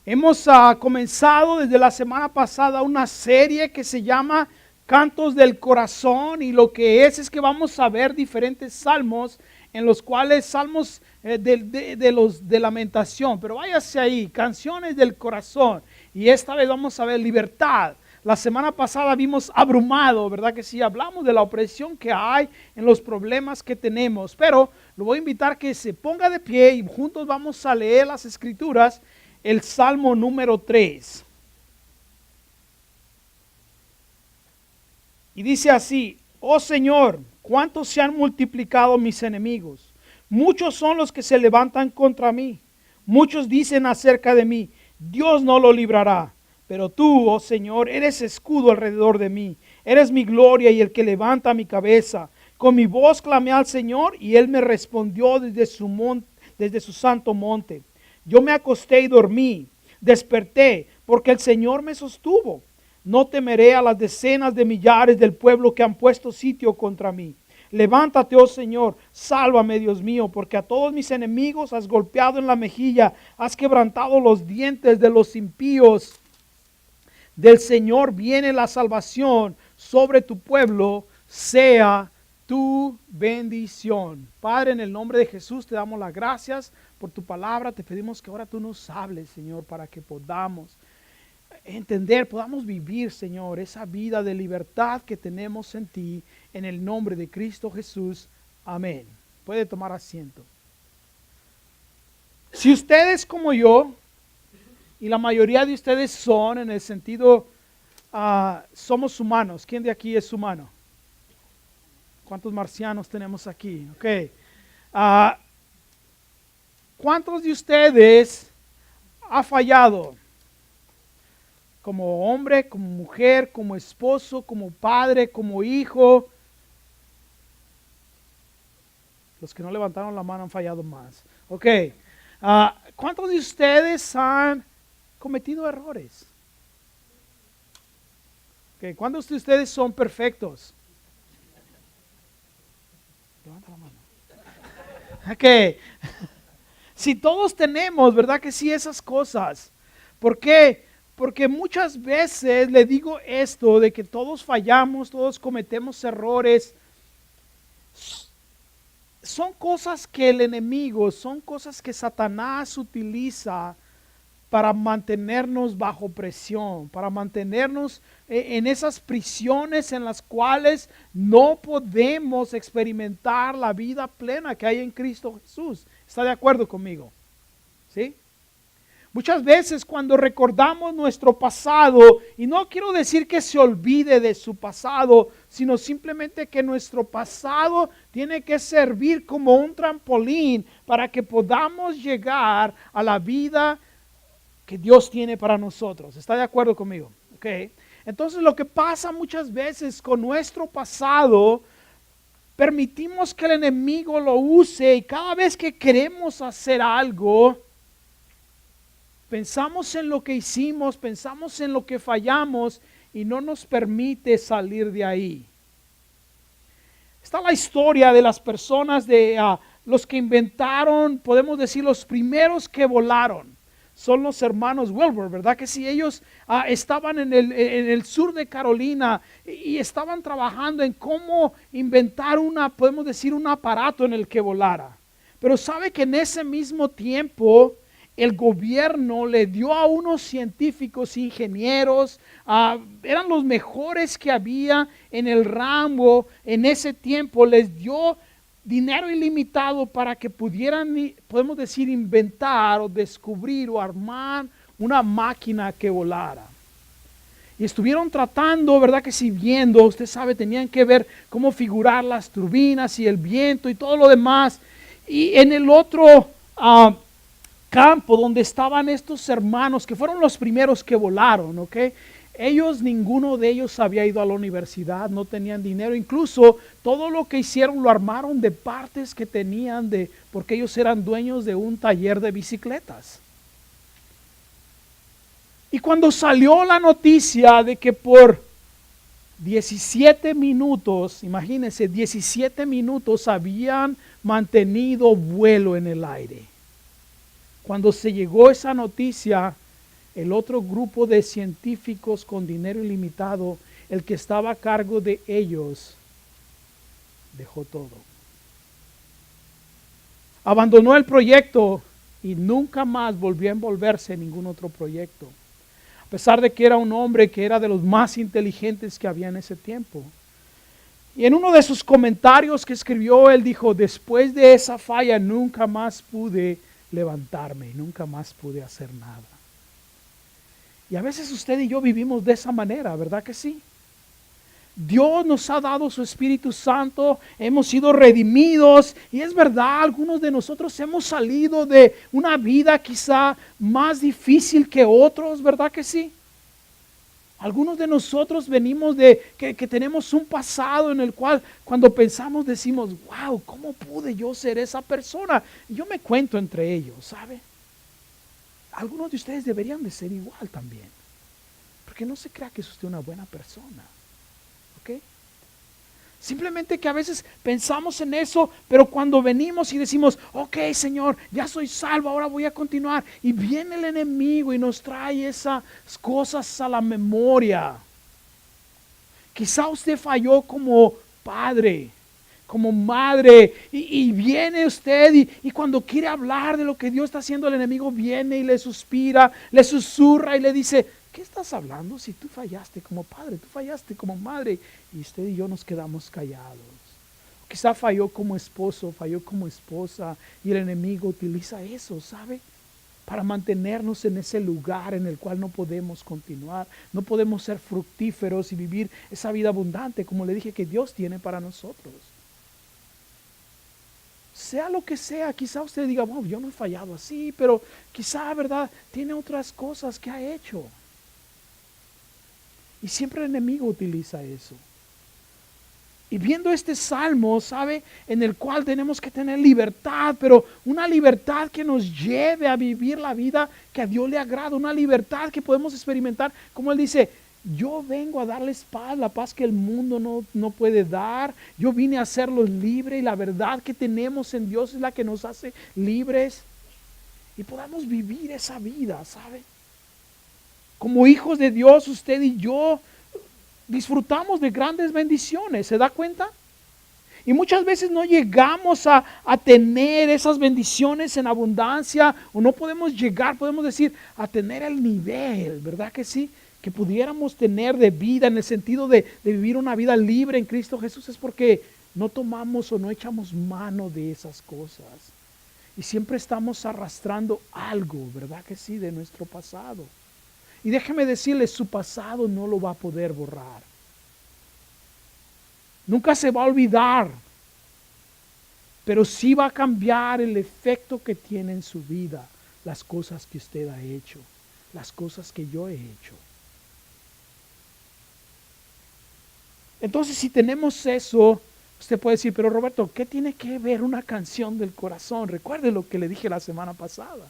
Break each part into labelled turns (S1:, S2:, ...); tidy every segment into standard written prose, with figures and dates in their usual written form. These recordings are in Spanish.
S1: Hemos comenzado desde la semana pasada una serie que se llama Cantos del Corazón, y lo que es que vamos a ver diferentes salmos en los cuales salmos de lamentación, pero váyase ahí, canciones del corazón, y esta vez vamos a ver libertad. La semana pasada vimos abrumado, ¿verdad que sí? Hablamos de la opresión que hay en los problemas que tenemos, pero lo voy a invitar que se ponga de pie y juntos vamos a leer las escrituras, el Salmo número 3. Y dice así: oh Señor, cuántos se han multiplicado mis enemigos. Muchos son los que se levantan contra mí. Muchos dicen acerca de mí: Dios no lo librará. Pero tú, oh Señor, eres escudo alrededor de mí. Eres mi gloria y el que levanta mi cabeza. Con mi voz clamé al Señor y Él me respondió desde su santo monte. Yo me acosté y dormí. Desperté porque el Señor me sostuvo. No temeré a las decenas de millares del pueblo que han puesto sitio contra mí. Levántate, oh Señor, sálvame, Dios mío, porque a todos mis enemigos has golpeado en la mejilla, has quebrantado los dientes de los impíos. Del Señor viene la salvación, sobre tu pueblo sea tu bendición. Padre, en el nombre de Jesús te damos las gracias por tu palabra. Te pedimos que ahora tú nos hables, Señor, para que podamos entender, podamos vivir, Señor, esa vida de libertad que tenemos en ti, en el nombre de Cristo Jesús. Amén. Puede tomar asiento. Si ustedes como yo, y la mayoría de ustedes son, en el sentido, somos humanos. ¿Quién de aquí es humano? ¿Cuántos marcianos tenemos aquí? Ok. ¿Cuántos de ustedes ha fallado? Como hombre, como mujer, como esposo, como padre, como hijo. Los que no levantaron la mano han fallado más. Ok. ¿Cuántos de ustedes han cometido errores? Okay. ¿Cuántos de ustedes son perfectos? Levanta la mano. Ok. Si todos tenemos, ¿verdad que sí, esas cosas? ¿Por qué? Porque muchas veces le digo esto, de que todos fallamos, todos cometemos errores. Son cosas que el enemigo, son cosas que Satanás utiliza para mantenernos bajo presión, para mantenernos en esas prisiones en las cuales no podemos experimentar la vida plena que hay en Cristo Jesús. ¿Está de acuerdo conmigo? ¿Sí? Muchas veces cuando recordamos nuestro pasado, y no quiero decir que se olvide de su pasado, sino simplemente que nuestro pasado tiene que servir como un trampolín para que podamos llegar a la vida que Dios tiene para nosotros. ¿Está de acuerdo conmigo? Okay. Entonces lo que pasa muchas veces con nuestro pasado, permitimos que el enemigo lo use, y cada vez que queremos hacer algo, pensamos en lo que hicimos, pensamos en lo que fallamos y no nos permite salir de ahí. Está la historia de las personas, de los que inventaron, podemos decir, los primeros que volaron. Son los hermanos Wilbur, ¿verdad que sí? Ellos estaban en el sur de Carolina y estaban trabajando en cómo inventar podemos decir, un aparato en el que volara. Pero sabe que en ese mismo tiempo el gobierno le dio a unos científicos, ingenieros, eran los mejores que había en el ramo en ese tiempo, les dio dinero ilimitado para que pudieran, podemos decir, inventar o descubrir o armar una máquina que volara. Y estuvieron tratando, ¿verdad que sí? Viendo, usted sabe, tenían que ver cómo figurar las turbinas y el viento y todo lo demás. Y en el otro campo donde estaban estos hermanos, que fueron los primeros que volaron, ¿ok? Ninguno de ellos había ido a la universidad, no tenían dinero, incluso todo lo que hicieron lo armaron de partes que tenían porque ellos eran dueños de un taller de bicicletas. Y cuando salió la noticia de que por 17 minutos, imagínense, 17 minutos habían mantenido vuelo en el aire. Cuando se llegó esa noticia, El otro grupo de científicos con dinero ilimitado, el que estaba a cargo de ellos, dejó todo. Abandonó el proyecto y nunca más volvió a envolverse en ningún otro proyecto. A pesar de que era un hombre que era de los más inteligentes que había en ese tiempo. Y en uno de sus comentarios que escribió, él dijo, después de esa falla nunca más pude levantarme, nunca más pude hacer nada. Y a veces usted y yo vivimos de esa manera, ¿verdad que sí? Dios nos ha dado su Espíritu Santo, hemos sido redimidos y es verdad, algunos de nosotros hemos salido de una vida quizá más difícil que otros, ¿verdad que sí? Algunos de nosotros venimos de que tenemos un pasado en el cual cuando pensamos decimos, wow, ¿cómo pude yo ser esa persona? Y yo me cuento entre ellos, ¿sabe? Algunos de ustedes deberían de ser igual también, porque no se crea que es usted una buena persona. ¿Ok? Simplemente que a veces pensamos en eso, pero cuando venimos y decimos, ok Señor, ya soy salvo, ahora voy a continuar. Y viene el enemigo y nos trae esas cosas a la memoria. Quizá usted falló como padre, como madre, y viene usted y cuando quiere hablar de lo que Dios está haciendo, el enemigo viene y le suspira, le susurra y le dice, ¿qué estás hablando si tú fallaste como padre, tú fallaste como madre? Y usted y yo nos quedamos callados. Quizá falló como esposo, falló como esposa y el enemigo utiliza eso, ¿sabe? Para mantenernos en ese lugar en el cual no podemos continuar, no podemos ser fructíferos y vivir esa vida abundante como le dije que Dios tiene para nosotros. Sea lo que sea, quizá usted diga, wow, yo no he fallado así, pero quizá, ¿verdad? Tiene otras cosas que ha hecho. Y siempre el enemigo utiliza eso. Y viendo este salmo, ¿sabe? En el cual tenemos que tener libertad, pero una libertad que nos lleve a vivir la vida que a Dios le agrada, una libertad que podemos experimentar, como Él dice, yo vengo a darles paz, la paz que el mundo no puede dar. Yo vine a hacerlos libres y la verdad que tenemos en Dios es la que nos hace libres. Y podamos vivir esa vida, ¿sabe? Como hijos de Dios, usted y yo disfrutamos de grandes bendiciones, ¿se da cuenta? Y muchas veces no llegamos a tener esas bendiciones en abundancia, o no podemos llegar, podemos decir, a tener el nivel, ¿verdad que sí? Que pudiéramos tener de vida en el sentido de vivir una vida libre en Cristo Jesús, es porque no tomamos o no echamos mano de esas cosas. Y siempre estamos arrastrando algo, ¿verdad que sí? De nuestro pasado. Y déjeme decirles, su pasado no lo va a poder borrar. Nunca se va a olvidar, pero sí va a cambiar el efecto que tiene en su vida las cosas que usted ha hecho, las cosas que yo he hecho. Entonces, si tenemos eso, usted puede decir, pero Roberto, ¿qué tiene que ver una canción del corazón? Recuerde lo que le dije la semana pasada.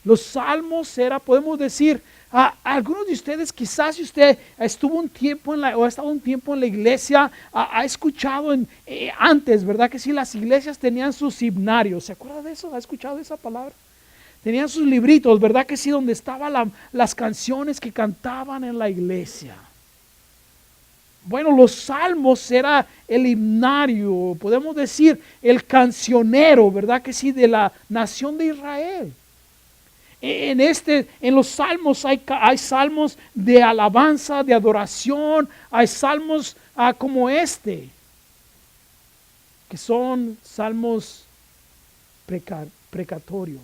S1: Los salmos podemos decir, a algunos de ustedes, quizás si usted estuvo un tiempo o ha estado un tiempo en la iglesia, ha escuchado antes, ¿verdad que sí? Las iglesias tenían sus himnarios, ¿se acuerda de eso? ¿Ha escuchado esa palabra? Tenían sus libritos, ¿verdad que sí? Donde estaban las canciones que cantaban en la iglesia. Bueno, los salmos era el himnario, podemos decir el cancionero, ¿verdad que sí? De la nación de Israel. En los salmos hay salmos de alabanza, de adoración, hay salmos como este, que son salmos precatorios.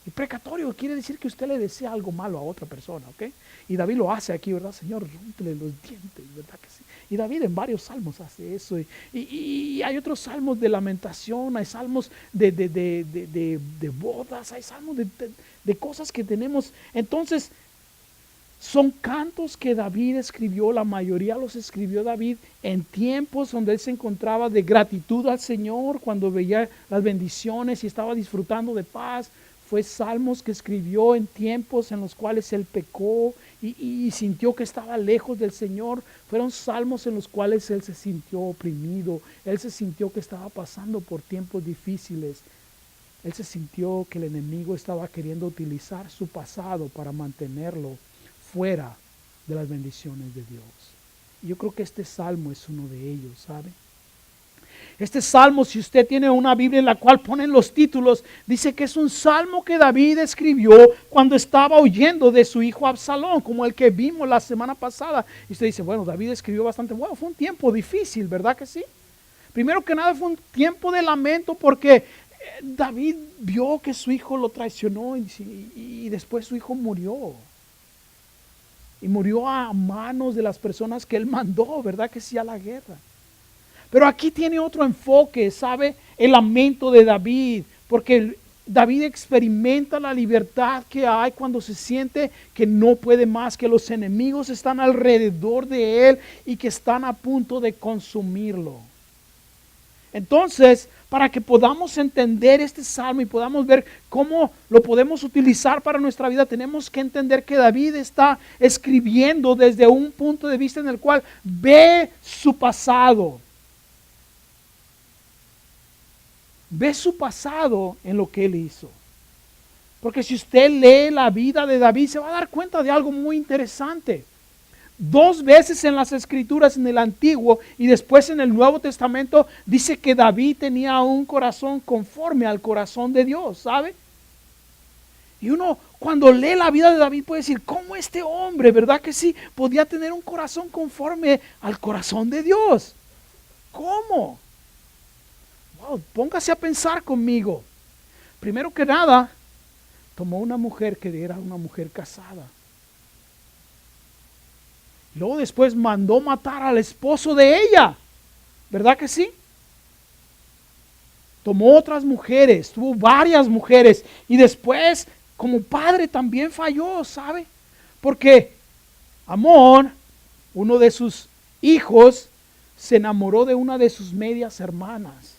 S1: Y precatorio quiere decir que usted le desea algo malo a otra persona, ¿ok? Y David lo hace aquí, ¿verdad? Señor, rómpele los dientes, ¿verdad que sí? Y David en varios salmos hace eso. Y hay otros salmos de lamentación, hay salmos de bodas, hay salmos de cosas que tenemos. Entonces, son cantos que David escribió, la mayoría los escribió David en tiempos donde él se encontraba de gratitud al Señor, cuando veía las bendiciones y estaba disfrutando de paz. Fue salmos que escribió en tiempos en los cuales él pecó y sintió que estaba lejos del Señor. Fueron salmos en los cuales él se sintió oprimido, él se sintió que estaba pasando por tiempos difíciles. él se sintió que el enemigo estaba queriendo utilizar su pasado para mantenerlo fuera de las bendiciones de Dios. Y yo creo que este salmo es uno de ellos, ¿sabe? Este salmo, si usted tiene una Biblia en la cual ponen los títulos, dice que es un salmo que David escribió cuando estaba huyendo de su hijo Absalón, como el que vimos la semana pasada. Y usted dice, bueno, David escribió bastante, bueno, fue un tiempo difícil, ¿verdad que sí? Primero que nada fue un tiempo de lamento porque David vio que su hijo lo traicionó y después su hijo murió. Y murió a manos de las personas que él mandó, ¿verdad que sí? A la guerra. Pero aquí tiene otro enfoque, ¿sabe? El lamento de David, porque David experimenta la libertad que hay cuando se siente que no puede más, que los enemigos están alrededor de él y que están a punto de consumirlo. Entonces, para que podamos entender este salmo y podamos ver cómo lo podemos utilizar para nuestra vida, tenemos que entender que David está escribiendo desde un punto de vista en el cual ve su pasado. Ve su pasado en lo que él hizo. Porque si usted lee la vida de David, se va a dar cuenta de algo muy interesante. 2 veces en las Escrituras, en el Antiguo y después en el Nuevo Testamento, dice que David tenía un corazón conforme al corazón de Dios, ¿sabe? Y uno cuando lee la vida de David puede decir, ¿cómo este hombre, verdad que sí, podía tener un corazón conforme al corazón de Dios? ¿Cómo? Wow, póngase a pensar conmigo. Primero que nada, tomó una mujer que era una mujer casada. Luego después mandó matar al esposo de ella. ¿Verdad que sí? Tomó otras mujeres, tuvo varias mujeres. Y después, como padre, también falló, ¿sabe? Porque Amón, uno de sus hijos, se enamoró de una de sus medias hermanas.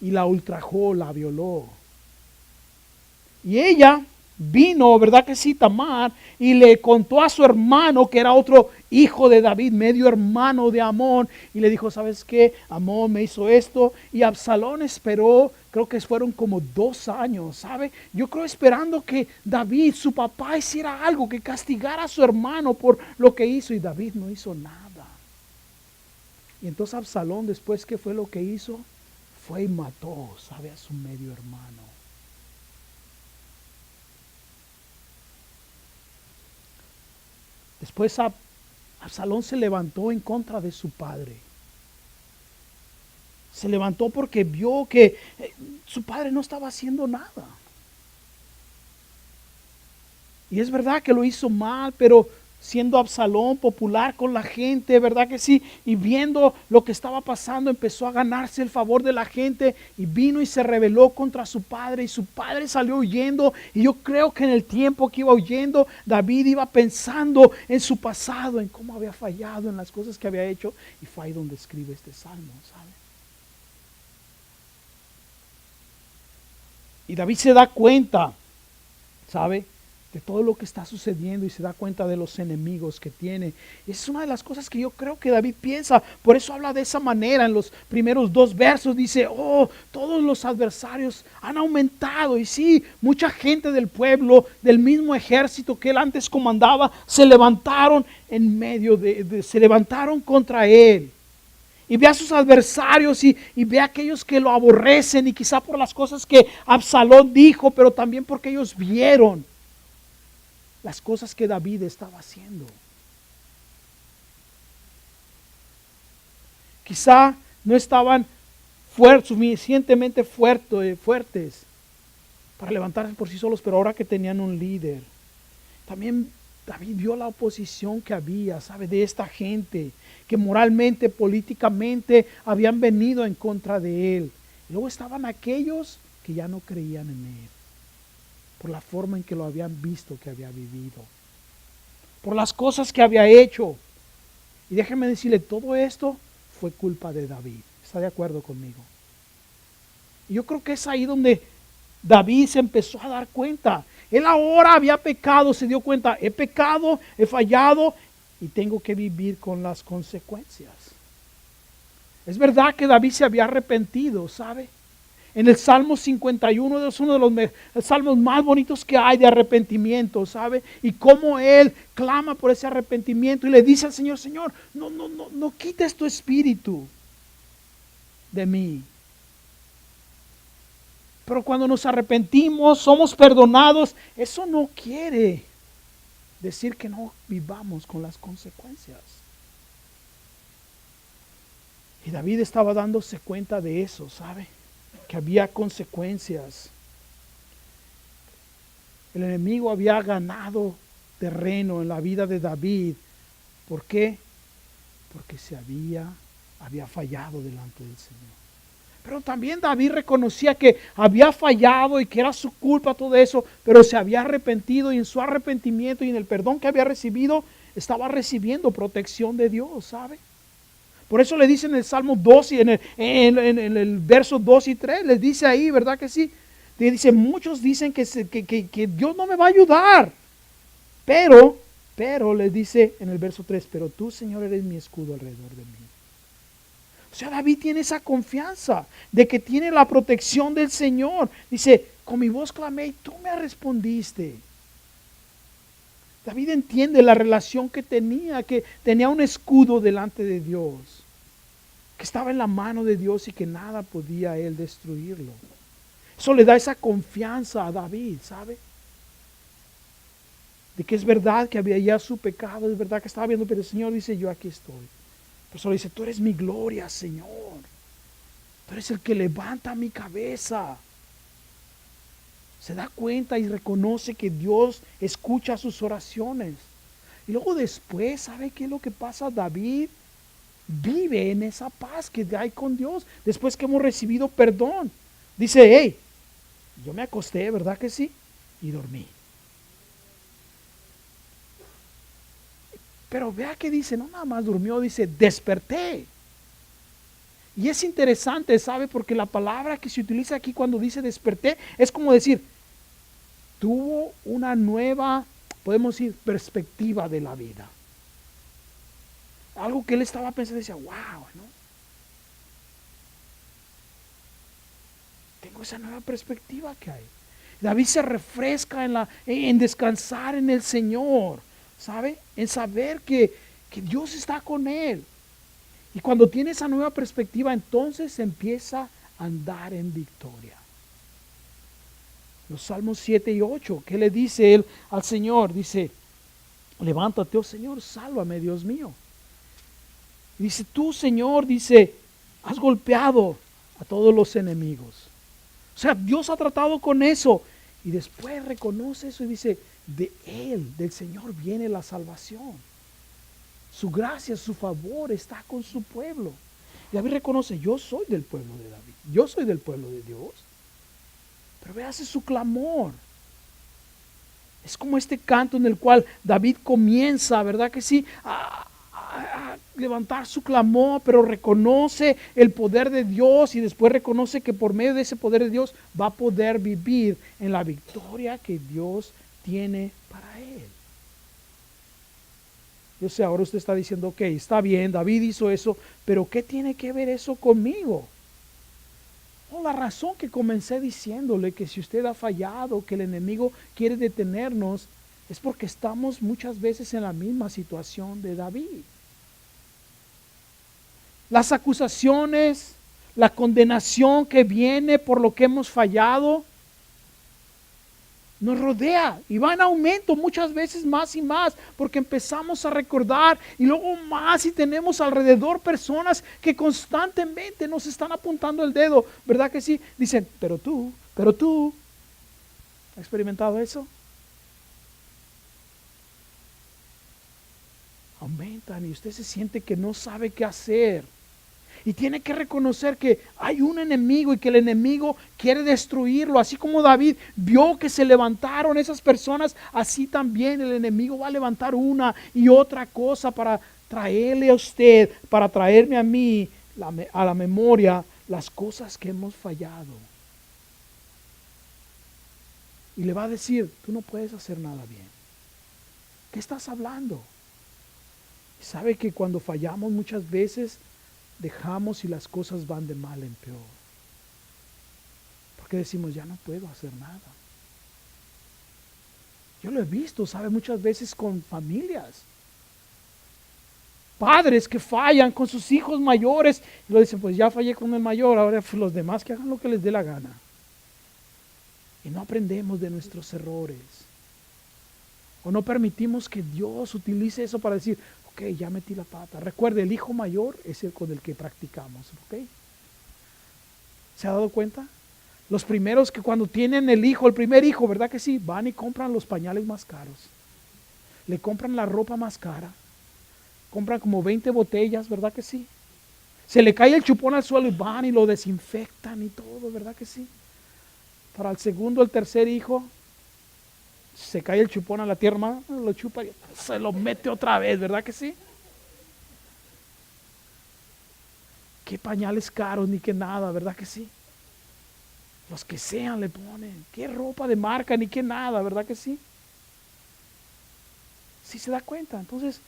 S1: Y la ultrajó, la violó. Y ella vino, ¿verdad que sí, Tamar? Y le contó a su hermano, que era otro hijo de David, medio hermano de Amón. Y le dijo, ¿sabes qué? Amón me hizo esto. Y Absalón esperó, creo que fueron como 2 años, ¿sabe? Yo creo esperando que David, su papá, hiciera algo, que castigara a su hermano por lo que hizo. Y David no hizo nada. Y entonces Absalón, después, ¿qué fue lo que hizo? Fue y mató, ¿sabe? A su medio hermano. Después Absalón se levantó en contra de su padre. Se levantó porque vio que su padre no estaba haciendo nada. Y es verdad que lo hizo mal, pero siendo Absalón popular con la gente, ¿verdad que sí? Y viendo lo que estaba pasando, empezó a ganarse el favor de la gente y vino y se rebeló contra su padre y su padre salió huyendo. Y yo creo que en el tiempo que iba huyendo, David iba pensando en su pasado, en cómo había fallado, en las cosas que había hecho, y fue ahí donde escribe este salmo, ¿sabe? Y David se da cuenta, ¿sabe?, de todo lo que está sucediendo y se da cuenta de los enemigos que tiene. Es una de las cosas que yo creo que David piensa. Por eso habla de esa manera en los primeros 2 versos. Dice, oh, todos los adversarios han aumentado. Y sí, mucha gente del pueblo, del mismo ejército que él antes comandaba, se levantaron en medio se levantaron contra él. Y ve a sus adversarios y ve a aquellos que lo aborrecen, y quizá por las cosas que Absalón dijo, pero también porque ellos vieron las cosas que David estaba haciendo. Quizá no estaban suficientemente fuertes para levantarse por sí solos, pero ahora que tenían un líder, también David vio la oposición que había, ¿sabe?, de esta gente que moralmente, políticamente habían venido en contra de él. Y luego estaban aquellos que ya no creían en él, por la forma en que lo habían visto que había vivido, por las cosas que había hecho. Y déjeme decirle, todo esto fue culpa de David. ¿Está de acuerdo conmigo? Y yo creo que es ahí donde David se empezó a dar cuenta. Él ahora había pecado, se dio cuenta, he pecado, he fallado y tengo que vivir con las consecuencias. Es verdad que David se había arrepentido, ¿sabe? En el Salmo 51 es uno de los salmos más bonitos que hay de arrepentimiento, ¿sabe? Y cómo él clama por ese arrepentimiento y le dice al Señor, Señor, no quites tu espíritu de mí. Pero cuando nos arrepentimos, somos perdonados, eso no quiere decir que no vivamos con las consecuencias. Y David estaba dándose cuenta de eso, ¿sabe? Que había consecuencias. El enemigo había ganado terreno en la vida de David. ¿Por qué? Porque había fallado delante del Señor. Pero también David reconocía que había fallado y que era su culpa todo eso, pero se había arrepentido y en su arrepentimiento y en el perdón que había recibido, estaba recibiendo protección de Dios, ¿sabe? Por eso le dice en el Salmo 2 y en el verso 2 y 3, les dice ahí, ¿verdad que sí? Le dice, muchos dicen que Dios no me va a ayudar, pero les dice en el verso 3, pero tú, Señor, eres mi escudo alrededor de mí. O sea, David tiene esa confianza de que tiene la protección del Señor. Dice, con mi voz clamé y tú me respondiste. David entiende la relación que tenía un escudo delante de Dios, que estaba en la mano de Dios y que nada podía él destruirlo. Eso le da esa confianza a David, ¿sabe? De que es verdad que había ya su pecado, es verdad que estaba viendo, pero el Señor dice, yo aquí estoy. Por eso le dice, tú eres mi gloria, Señor. Tú eres el que levanta mi cabeza. Se da cuenta y reconoce que Dios escucha sus oraciones. Y luego después, ¿sabe qué es lo que pasa? David vive en esa paz que hay con Dios. Después que hemos recibido perdón. Dice, hey, yo me acosté, ¿verdad que sí? Y dormí. Pero vea que dice, no nada más durmió, dice, desperté. Y es interesante, ¿sabe? Porque la palabra que se utiliza aquí cuando dice desperté, es como decir, tuvo una nueva, podemos decir, perspectiva de la vida. Algo que él estaba pensando y decía, wow, ¿no? Tengo esa nueva perspectiva que hay. David se refresca en descansar en el Señor, ¿sabe? En saber que Dios está con él. Y cuando tiene esa nueva perspectiva, entonces empieza a andar en victoria. Los Salmos 7 y 8, ¿qué le dice él al Señor? Dice, levántate, oh Señor, sálvame, Dios mío. Dice, tú, Señor, dice, has golpeado a todos los enemigos. O sea, Dios ha tratado con eso. Y después reconoce eso y dice, de Él, del Señor, viene la salvación. Su gracia, su favor está con su pueblo. Y David reconoce, yo soy del pueblo de David. Yo soy del pueblo de Dios. Pero veas su clamor. Es como este canto en el cual David comienza, ¿verdad que sí? A levantar su clamor, pero reconoce el poder de Dios y después reconoce que por medio de ese poder de Dios va a poder vivir en la victoria que Dios tiene para él. Yo sé, ahora usted está diciendo, ok, está bien, David hizo eso, pero ¿qué tiene que ver eso conmigo? La razón que comencé diciéndole que si usted ha fallado, que el enemigo quiere detenernos, es porque estamos muchas veces en la misma situación de David. Las acusaciones, la condenación que viene por lo que hemos fallado, nos rodea y va en aumento muchas veces más y más, porque empezamos a recordar y luego más y tenemos alrededor personas que constantemente nos están apuntando el dedo, ¿verdad que sí? Dicen, pero tú, ¿has experimentado eso? Aumentan y usted se siente que no sabe qué hacer. Y tiene que reconocer que hay un enemigo y que el enemigo quiere destruirlo. Así como David vio que se levantaron esas personas, así también el enemigo va a levantar una y otra cosa para traerle a usted, para traerme a mí a la memoria las cosas que hemos fallado. Y le va a decir, tú no puedes hacer nada bien. ¿Qué estás hablando? ¿Sabe que cuando fallamos muchas veces dejamos y las cosas van de mal en peor? porque decimos, ya no puedo hacer nada. Yo lo he visto, ¿sabe? Muchas veces con familias. Padres que fallan con sus hijos mayores y lo dicen, pues ya fallé con el mayor, ahora los demás que hagan lo que les dé la gana. Y no aprendemos de nuestros errores. O no permitimos que Dios utilice eso para decir, ok, ya metí la pata. Recuerde, el hijo mayor es el con el que practicamos, ¿ok? ¿Se ha dado cuenta? Los primeros que cuando tienen el primer hijo, ¿verdad que sí? Van y compran los pañales más caros. Le compran la ropa más cara. Compran como 20 botellas, ¿verdad que sí? Se le cae el chupón al suelo y van y lo desinfectan y todo, ¿verdad que sí? Para el segundo, el tercer hijo, se cae el chupón a la tierra, lo chupa y se lo mete otra vez, ¿verdad que sí? Qué pañales caros ni qué nada, ¿verdad que sí? Los que sean le ponen. Qué ropa de marca ni qué nada, ¿verdad que sí? Sí se da cuenta. Entonces,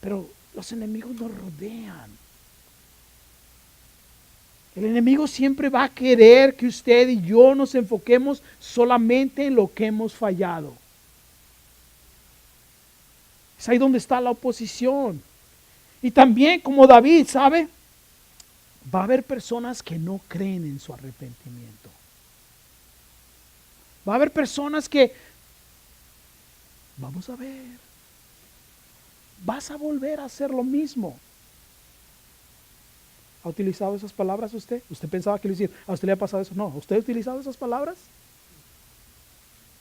S1: pero los enemigos nos rodean. El enemigo siempre va a querer que usted y yo nos enfoquemos solamente en lo que hemos fallado. Es ahí donde está la oposición. Y también como David, ¿sabe? Va a haber personas que no creen en su arrepentimiento. Va a haber personas que, vamos a ver, vas a volver a hacer lo mismo. ¿Ha utilizado esas palabras usted? ¿Usted pensaba que a usted le ha pasado eso? No, ¿usted ha utilizado esas palabras?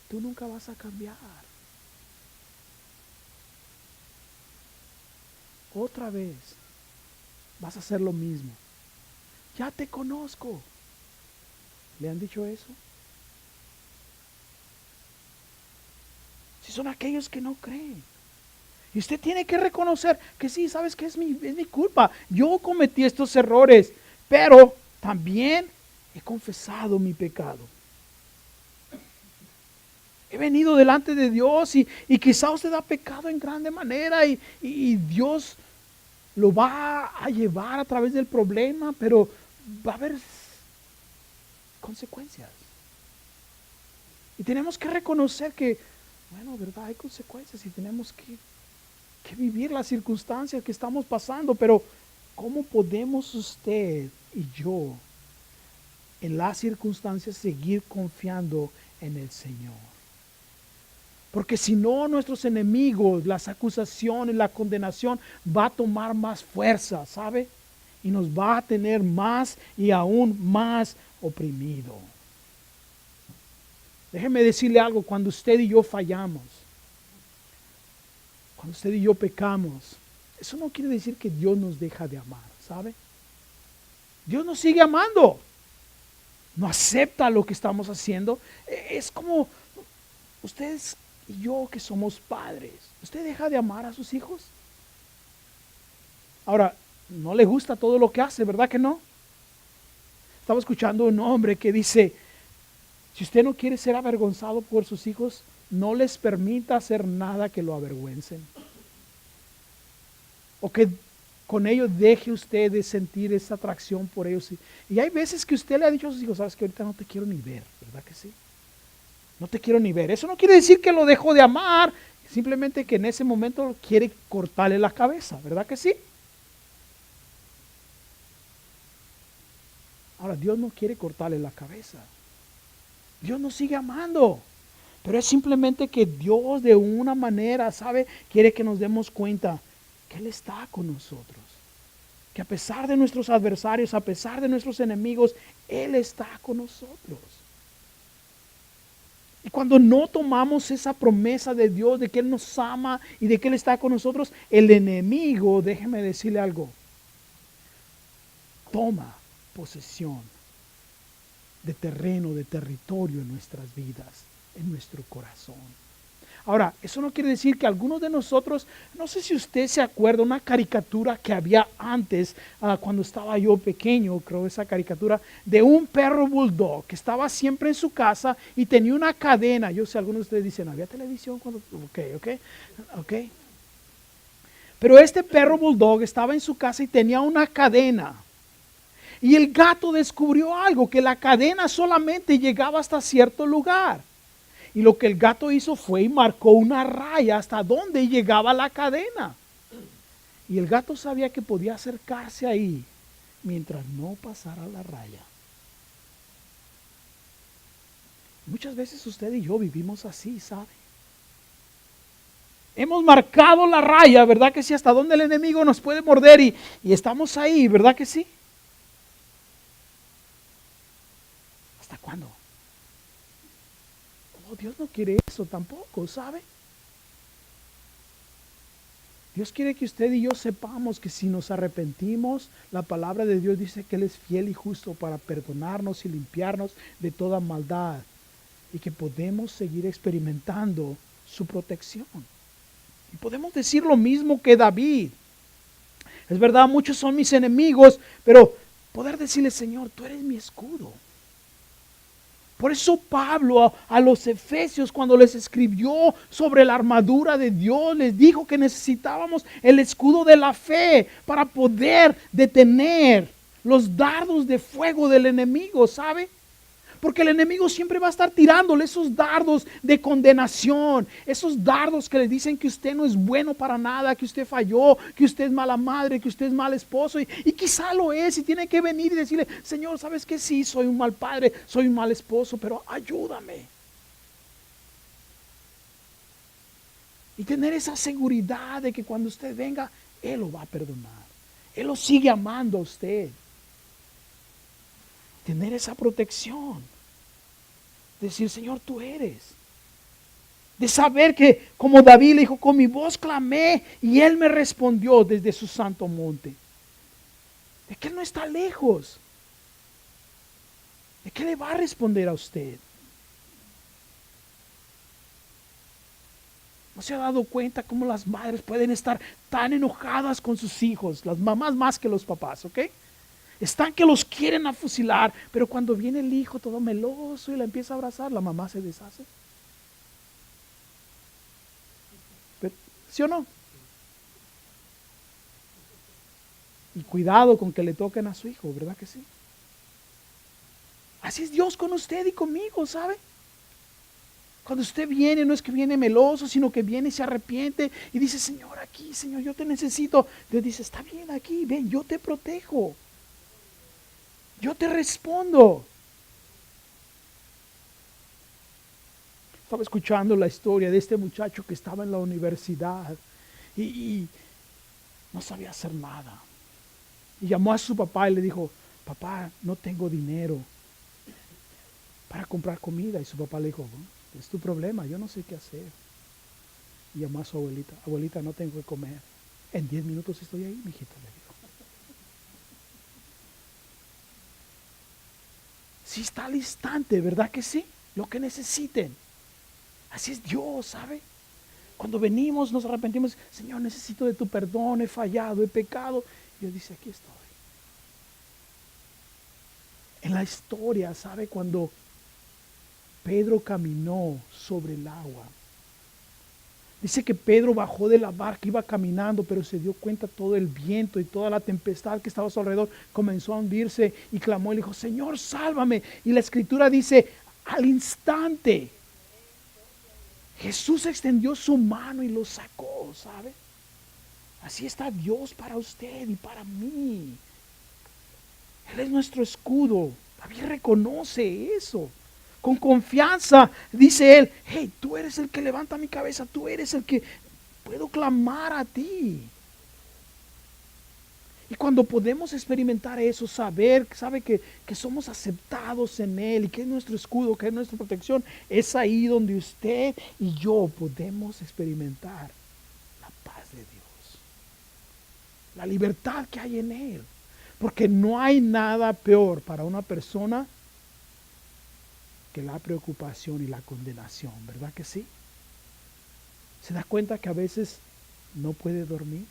S1: Tú nunca vas a cambiar. Otra vez vas a hacer lo mismo. Ya te conozco. ¿Le han dicho eso? Si son aquellos que no creen. Y usted tiene que reconocer que sí, sabes que es mi culpa. Yo cometí estos errores, pero también he confesado mi pecado. He venido delante de Dios y quizá usted ha pecado en grande manera y Dios lo va a llevar a través del problema, pero va a haber consecuencias. Y tenemos que reconocer que, bueno, verdad, hay consecuencias y tenemos que vivir las circunstancias que estamos pasando, pero ¿cómo podemos usted y yo en las circunstancias seguir confiando en el Señor? Porque si no, nuestros enemigos, las acusaciones, la condenación va a tomar más fuerza, ¿sabe? Y nos va a tener más y aún más oprimido. Déjeme decirle algo, cuando usted y yo fallamos, cuando usted y yo pecamos, eso no quiere decir que Dios nos deja de amar, ¿sabe? Dios nos sigue amando. No acepta lo que estamos haciendo. Es como ustedes y yo que somos padres. ¿Usted deja de amar a sus hijos? Ahora, no le gusta todo lo que hace, ¿verdad que no? Estaba escuchando un hombre que dice, si usted no quiere ser avergonzado por sus hijos, no les permita hacer nada que lo avergüencen. O que con ellos deje usted de sentir esa atracción por ellos. Y hay veces que usted le ha dicho a sus hijos, sabes que ahorita no te quiero ni ver, ¿verdad que sí? No te quiero ni ver. Eso no quiere decir que lo dejo de amar, simplemente que en ese momento quiere cortarle la cabeza, ¿verdad que sí? Ahora, Dios no quiere cortarle la cabeza. Dios nos sigue amando. Pero es simplemente que Dios de una manera, ¿sabe? Quiere que nos demos cuenta que Él está con nosotros. Que a pesar de nuestros adversarios, a pesar de nuestros enemigos, Él está con nosotros. Y cuando no tomamos esa promesa de Dios, de que Él nos ama y de que Él está con nosotros, el enemigo, déjeme decirle algo, toma posesión de terreno, de territorio en nuestras vidas, en nuestro corazón. Ahora, eso no quiere decir que algunos de nosotros, no sé si usted se acuerda, una caricatura que había antes, cuando estaba yo pequeño, creo esa caricatura, de un perro bulldog que estaba siempre en su casa y tenía una cadena. Yo sé, algunos de ustedes dicen, ¿había televisión cuando? Ok. Pero este perro bulldog estaba en su casa y tenía una cadena. Y el gato descubrió algo, que la cadena solamente llegaba hasta cierto lugar. Y lo que el gato hizo fue y marcó una raya hasta donde llegaba la cadena. Y el gato sabía que podía acercarse ahí mientras no pasara la raya. Muchas veces usted y yo vivimos así, ¿sabe? Hemos marcado la raya, ¿verdad que sí? Hasta donde el enemigo nos puede morder y estamos ahí, ¿verdad que sí? ¿Hasta cuándo? Oh, Dios no quiere eso tampoco, ¿sabe? Dios quiere que usted y yo sepamos que si nos arrepentimos, la palabra de Dios dice que Él es fiel y justo para perdonarnos y limpiarnos de toda maldad y que podemos seguir experimentando su protección. Y podemos decir lo mismo que David. Es verdad, muchos son mis enemigos, pero poder decirle, Señor, tú eres mi escudo. Por eso Pablo a los efesios, cuando les escribió sobre la armadura de Dios, les dijo que necesitábamos el escudo de la fe para poder detener los dardos de fuego del enemigo, ¿sabe? Porque el enemigo siempre va a estar tirándole esos dardos de condenación, esos dardos que le dicen que usted no es bueno para nada, que usted falló, que usted es mala madre, que usted es mal esposo. Y quizá lo es y tiene que venir y decirle, Señor, ¿sabes qué? Sí, soy un mal padre, soy un mal esposo, pero ayúdame. Y tener esa seguridad de que cuando usted venga, Él lo va a perdonar. Él lo sigue amando a usted. Tener esa protección. Decir, Señor, tú eres. De saber que, como David le dijo, con mi voz clamé y Él me respondió desde su santo monte. De que Él no está lejos. De que le va a responder a usted. ¿No se ha dado cuenta cómo las madres pueden estar tan enojadas con sus hijos? Las mamás más que los papás, ¿ok? Están que los quieren afusilar, pero cuando viene el hijo todo meloso y la empieza a abrazar, la mamá se deshace. ¿Sí o no? Y cuidado con que le toquen a su hijo, ¿verdad que sí? Así es Dios con usted y conmigo, ¿sabe? Cuando usted viene, no es que viene meloso, sino que viene y se arrepiente y dice, Señor, aquí, Señor, yo te necesito. Dios dice, está bien aquí, ven, yo te protejo. Yo te respondo. Estaba escuchando la historia de este muchacho que estaba en la universidad y no sabía hacer nada. Y llamó a su papá y le dijo, papá, no tengo dinero para comprar comida. Y su papá le dijo, bueno, es tu problema, yo no sé qué hacer. Y llamó a su abuelita, abuelita, no tengo que comer. En 10 minutos estoy ahí, mijito, le dijo. Sí está al instante, ¿verdad que sí? Lo que necesiten. Así es Dios, ¿sabe? Cuando venimos, nos arrepentimos, Señor, necesito de tu perdón, he fallado, he pecado. Dios dice, aquí estoy. En la historia, ¿sabe? Cuando Pedro caminó sobre el agua, dice que Pedro bajó de la barca, iba caminando, pero se dio cuenta todo el viento y toda la tempestad que estaba a su alrededor comenzó a hundirse y clamó y le dijo, Señor, sálvame. Y la escritura dice, al instante, Jesús extendió su mano y lo sacó, ¿sabe? Así está Dios para usted y para mí. Él es nuestro escudo. David reconoce eso. Con confianza dice él, hey, tú eres el que levanta mi cabeza, tú eres el que puedo clamar a ti. Y cuando podemos experimentar eso, sabe que somos aceptados en Él y que es nuestro escudo, que es nuestra protección, es ahí donde usted y yo podemos experimentar la paz de Dios, la libertad que hay en Él. Porque no hay nada peor para una persona que la preocupación y la condenación, ¿verdad que sí? ¿Se da cuenta que a veces no puede dormir?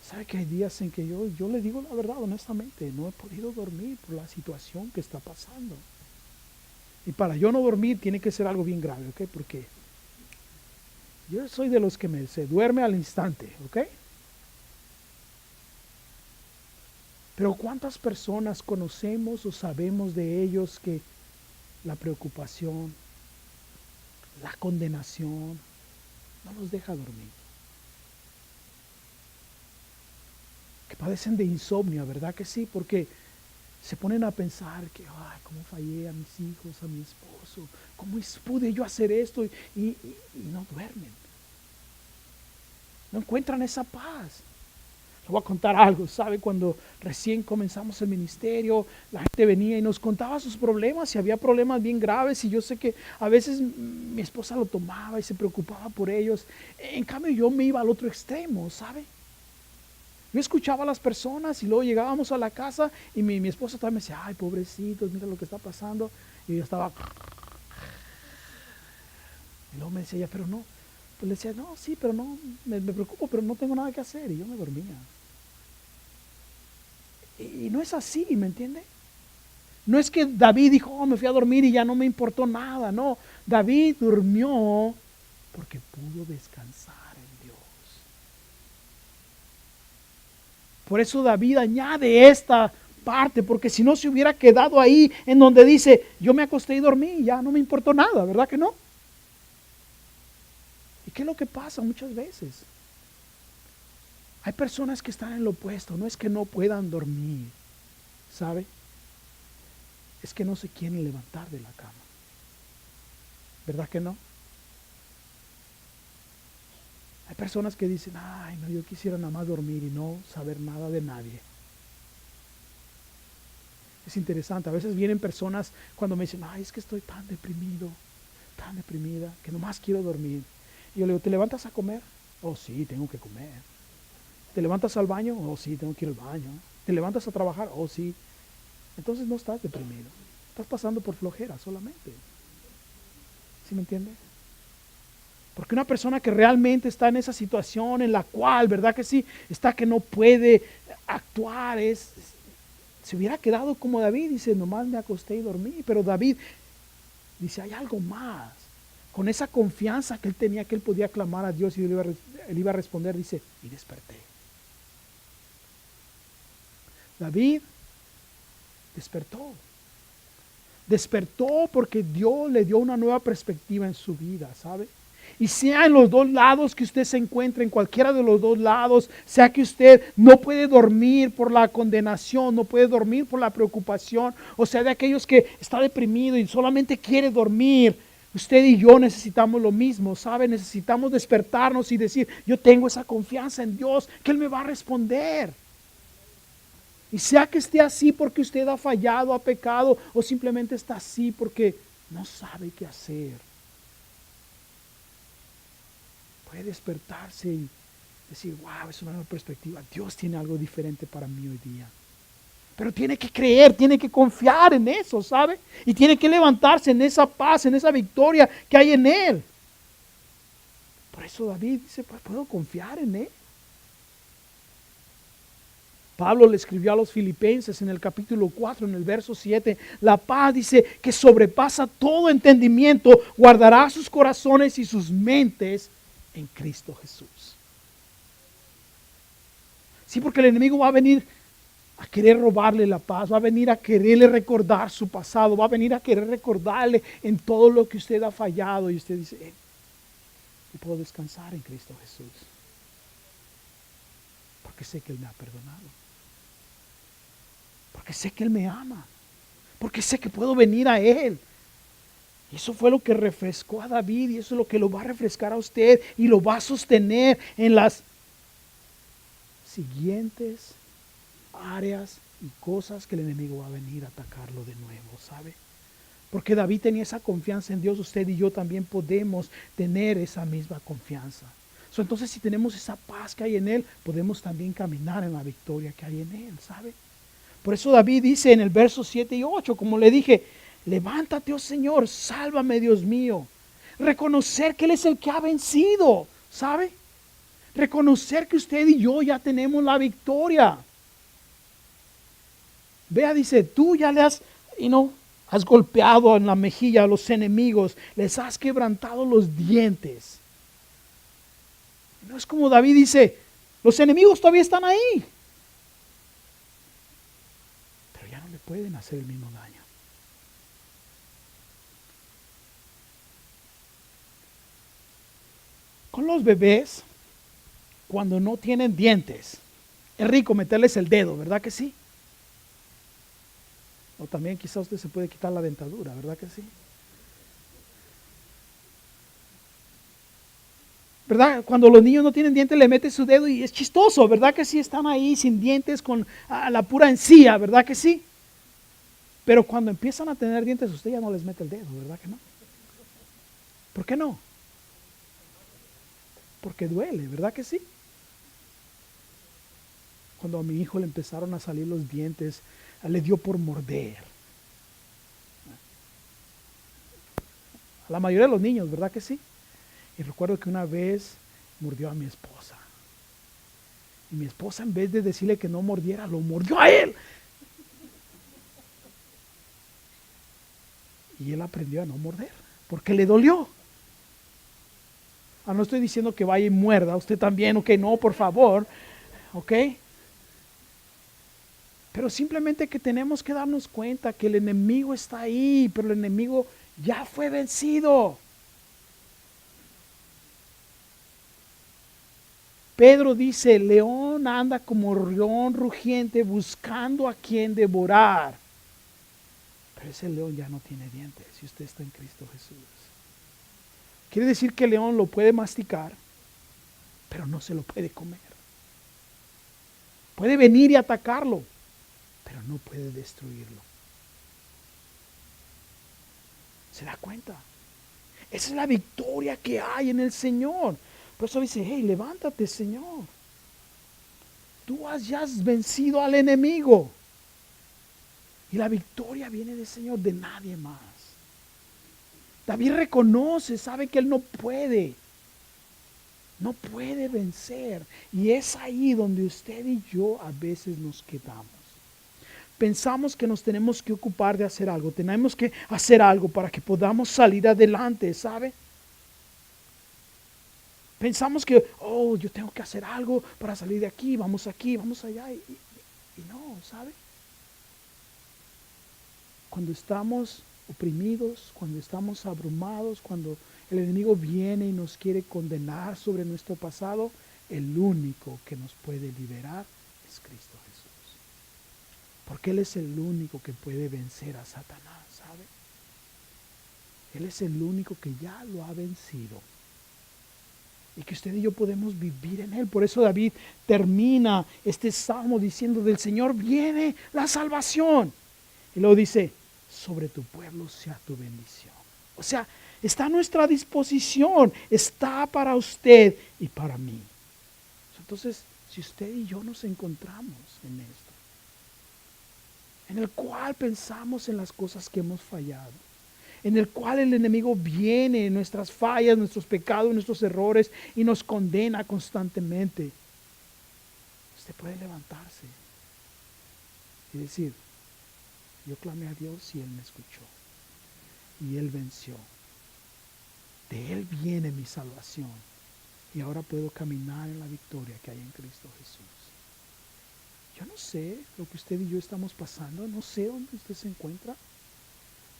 S1: ¿Sabe que hay días en que yo le digo la verdad honestamente, no he podido dormir por la situación que está pasando? Y para yo no dormir tiene que ser algo bien grave, ¿ok? Porque yo soy de los que se duerme al instante, ¿ok? Pero ¿cuántas personas conocemos o sabemos de ellos que la preocupación, la condenación, no los deja dormir? Que padecen de insomnio, ¿verdad que sí? Porque se ponen a pensar que, ay, cómo fallé a mis hijos, a mi esposo, cómo pude yo hacer esto, y no duermen. No encuentran esa paz. Les voy a contar algo, ¿sabe? Cuando recién comenzamos el ministerio, la gente venía y nos contaba sus problemas, y había problemas bien graves, y yo sé que a veces mi esposa lo tomaba y se preocupaba por ellos. En cambio yo me iba al otro extremo, ¿sabe? Yo escuchaba a las personas y luego llegábamos a la casa y mi esposa también me decía, ay, pobrecitos, mira lo que está pasando. Y yo estaba... Y luego me decía ella, pero no. Pues le decía, no, sí, pero no, me preocupo, pero no tengo nada que hacer. Y yo me dormía. Y no es así, ¿me entiende? No es que David dijo, oh, me fui a dormir y ya no me importó nada. No, David durmió porque pudo descansar en Dios. Por eso David añade esta parte, porque si no se hubiera quedado ahí en donde dice, yo me acosté y dormí y ya no me importó nada, ¿verdad que no? ¿Y qué es lo que pasa muchas veces? Hay personas que están en lo opuesto, no es que no puedan dormir, ¿sabe? Es que no se quieren levantar de la cama, ¿verdad que no? Hay personas que dicen, ay, no, yo quisiera nada más dormir y no saber nada de nadie. Es interesante, a veces vienen personas cuando me dicen, ay, es que estoy tan deprimido, tan deprimida, que nomás quiero dormir. Y yo le digo, ¿te levantas a comer? Oh, sí, tengo que comer. ¿Te levantas al baño? Oh, sí, tengo que ir al baño. ¿Te levantas a trabajar? Oh, sí. Entonces no estás deprimido, estás pasando por flojera solamente. ¿Sí me entiende? Porque una persona que realmente está en esa situación en la cual, ¿verdad que sí? Está que no puede actuar, se hubiera quedado como David, dice, nomás me acosté y dormí. Pero David dice, hay algo más. Con esa confianza que él tenía, que él podía clamar a Dios y él iba a responder, dice, y desperté. David despertó. Despertó porque Dios le dio una nueva perspectiva en su vida, ¿sabe? Y sea en los dos lados que usted se encuentre, en cualquiera de los dos lados, sea que usted no puede dormir por la condenación, no puede dormir por la preocupación, o sea, de aquellos que está deprimido y solamente quiere dormir, usted y yo necesitamos lo mismo, ¿sabe? Necesitamos despertarnos y decir, yo tengo esa confianza en Dios, que Él me va a responder. Y sea que esté así porque usted ha fallado, ha pecado, o simplemente está así porque no sabe qué hacer, puede despertarse y decir, wow, es una nueva perspectiva. Dios tiene algo diferente para mí hoy día. Pero tiene que creer, tiene que confiar en eso, ¿sabe? Y tiene que levantarse en esa paz, en esa victoria que hay en Él. Por eso David dice, pues puedo confiar en Él. Pablo le escribió a los Filipenses en el capítulo 4, en el verso 7, la paz, dice, que sobrepasa todo entendimiento, guardará sus corazones y sus mentes en Cristo Jesús. Sí, porque el enemigo va a venir a querer robarle la paz, va a venir a quererle recordar su pasado, va a venir a querer recordarle en todo lo que usted ha fallado, y usted dice, yo puedo descansar en Cristo Jesús, porque sé que Él me ha perdonado, porque sé que Él me ama, porque sé que puedo venir a Él. Y eso fue lo que refrescó a David, y eso es lo que lo va a refrescar a usted y lo va a sostener en las siguientes áreas y cosas que el enemigo va a venir a atacarlo de nuevo, ¿sabe? Porque David tenía esa confianza en Dios, usted y yo también podemos tener esa misma confianza. Entonces, si tenemos esa paz que hay en Él, podemos también caminar en la victoria que hay en Él, ¿sabe? Por eso David dice en el verso 7 y 8, como le dije, levántate, oh Señor, sálvame, Dios mío. Reconocer que Él es el que ha vencido, ¿sabe? Reconocer que usted y yo ya tenemos la victoria. Vea, dice, tú ya le has golpeado en la mejilla a los enemigos, les has quebrantado los dientes. No es como David dice, los enemigos todavía están ahí. pueden hacer el mismo daño. Con los bebés, cuando no tienen dientes, es rico meterles el dedo, ¿verdad que sí? O también quizás usted se puede quitar la dentadura, ¿verdad que sí? ¿Verdad? Cuando los niños no tienen dientes le mete su dedo y es chistoso, ¿verdad que sí? Están ahí sin dientes con la pura encía, ¿verdad que sí? Pero cuando empiezan a tener dientes usted ya no les mete el dedo, ¿verdad que no? ¿Por qué no? Porque duele, ¿verdad que sí? Cuando a mi hijo le empezaron a salir los dientes, le dio por morder. A la mayoría de los niños, ¿verdad que sí? Y recuerdo que una vez mordió a mi esposa. Y mi esposa, en vez de decirle que no mordiera, lo mordió a él. Y él aprendió a no morder, porque le dolió. No estoy diciendo que vaya y muerda, usted también, ok, no, por favor, ok. Pero simplemente que tenemos que darnos cuenta que el enemigo está ahí, pero el enemigo ya fue vencido. Pedro dice, el león anda como león rugiente buscando a quien devorar. Pero ese león ya no tiene dientes si usted está en Cristo Jesús. Quiere decir que el león lo puede masticar, pero no se lo puede comer. Puede venir y atacarlo, pero no puede destruirlo. ¿Se da cuenta? Esa es la victoria que hay en el Señor. Por eso dice, hey, levántate, Señor. Tú ya has vencido al enemigo. Y la victoria viene del Señor, de nadie más. David reconoce, sabe que él no puede vencer. Y es ahí donde usted y yo a veces nos quedamos. Pensamos que nos tenemos que ocupar de hacer algo, tenemos que hacer algo para que podamos salir adelante, ¿sabe? Pensamos que, yo tengo que hacer algo para salir de aquí, vamos allá, y no, ¿sabe? Cuando estamos oprimidos, cuando estamos abrumados, cuando el enemigo viene y nos quiere condenar sobre nuestro pasado, el único que nos puede liberar es Cristo Jesús. Porque Él es el único que puede vencer a Satanás, ¿sabe? Él es el único que ya lo ha vencido. Y que usted y yo podemos vivir en Él. Por eso David termina este salmo diciendo, del Señor viene la salvación. Y luego dice, sobre tu pueblo sea tu bendición. O sea, está a nuestra disposición, está para usted y para mí. Entonces, si usted y yo nos encontramos en esto, en el cual pensamos en las cosas que hemos fallado, en el cual el enemigo viene en nuestras fallas, nuestros pecados, nuestros errores y nos condena constantemente, usted puede levantarse y decir, yo clamé a Dios y Él me escuchó y Él venció. De Él viene mi salvación y ahora puedo caminar en la victoria que hay en Cristo Jesús. Yo no sé lo que usted y yo estamos pasando, no sé dónde usted se encuentra,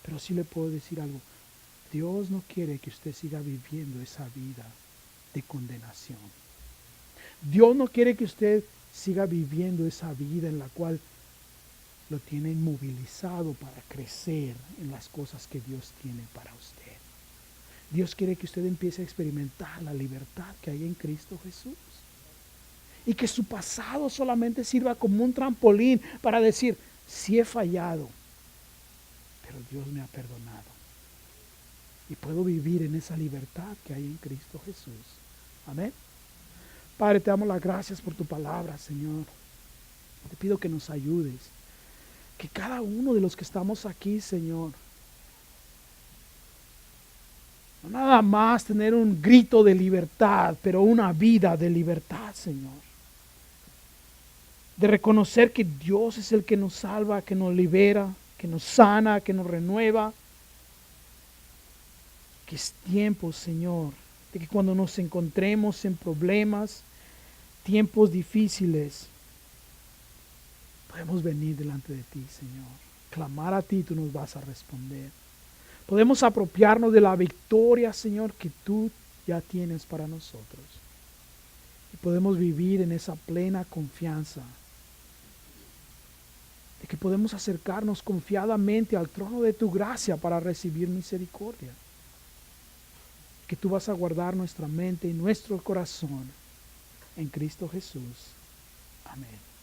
S1: pero sí le puedo decir algo. Dios no quiere que usted siga viviendo esa vida de condenación. Dios no quiere que usted siga viviendo esa vida en la cual lo tiene inmovilizado para crecer en las cosas que Dios tiene para usted. Dios quiere que usted empiece a experimentar la libertad que hay en Cristo Jesús. Y que su pasado solamente sirva como un trampolín para decir, sí he fallado, pero Dios me ha perdonado. Y puedo vivir en esa libertad que hay en Cristo Jesús. Amén. Padre, te damos las gracias por tu palabra, Señor. Te pido que nos ayudes. Que cada uno de los que estamos aquí, Señor, no nada más tener un grito de libertad, pero una vida de libertad, Señor. De reconocer que Dios es el que nos salva, que nos libera, que nos sana, que nos renueva. Que es tiempo, Señor, de que cuando nos encontremos en problemas, tiempos difíciles, podemos venir delante de ti, Señor. clamar a ti, tú nos vas a responder. Podemos apropiarnos de la victoria, Señor, que tú ya tienes para nosotros. Y podemos vivir en esa plena confianza de que podemos acercarnos confiadamente al trono de tu gracia para recibir misericordia. Que tú vas a guardar nuestra mente y nuestro corazón en Cristo Jesús. Amén.